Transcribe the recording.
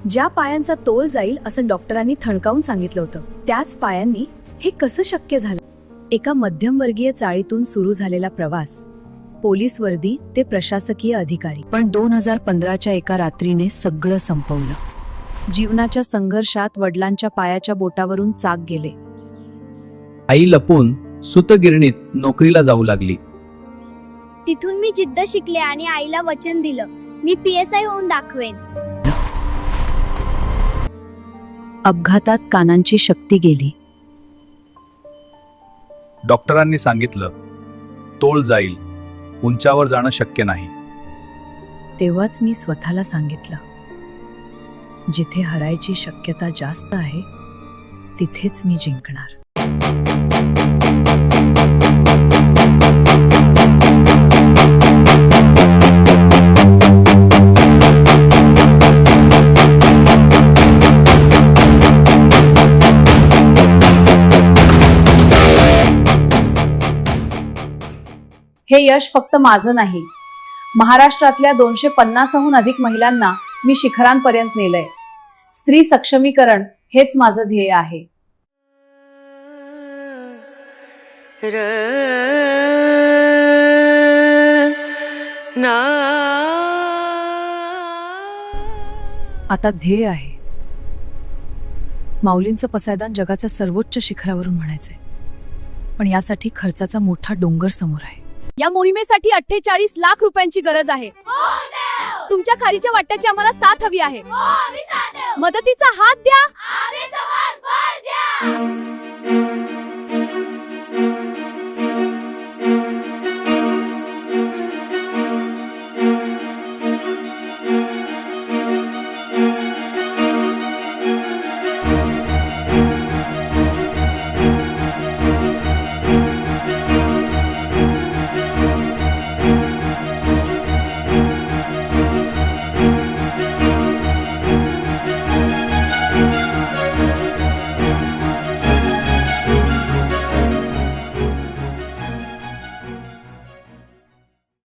ज्या पायांचा तोल जाईल असं डॉक्टरांनी ठणकावून सांगितलं होतं, त्याच पायांनी हे कसं शक्य झालं? एका मध्यमवर्गीय चाळीतून सुरू झालेला प्रवास, पोलीस वर्दी ते प्रशासकीय अधिकारी, पण 2015च्या एका रात्रीने सगळं संपवलं। जीवनाच्या संघर्षात वडिलांच्या पायाच्या बोटावरून चाक गेले। आई लपून सुतगिरणीत नोकरीला जाऊ लागली। तिथून मी जिद्द शिकले आणि आईला वचन दिलं, मी PSI होऊन दाखवेन। अपघातात कानांची शक्ती गेली। डॉक्टरांनी सांगितलं, तोल जाईल, उंचावर जाणं शक्य नाही। तेव्हाच मी स्वतःला सांगितलं, जिथे हरायची शक्यता जास्त आहे तिथेच मी जिंकणार। हे यश फक्त माझं नाही, महाराष्ट्रातल्या 250हून अधिक महिलांना मी शिखरांपर्यंत नेलंय। स्त्री सक्षमीकरण हेच माझं ध्येय आहे। आता ध्येय आहे माऊलींचं पसायदान जगाच्या सर्वोच्च शिखरावरून म्हणायचंय, पण यासाठी खर्चाचा मोठा डोंगर समोर आहे। या मोहिमेसाठी 48 लाख रुपयांची गरज आहे। तुमच्या खारीच्या वाट्याची आम्हाला साथ हवी आहे। मदतीचा हात द्या।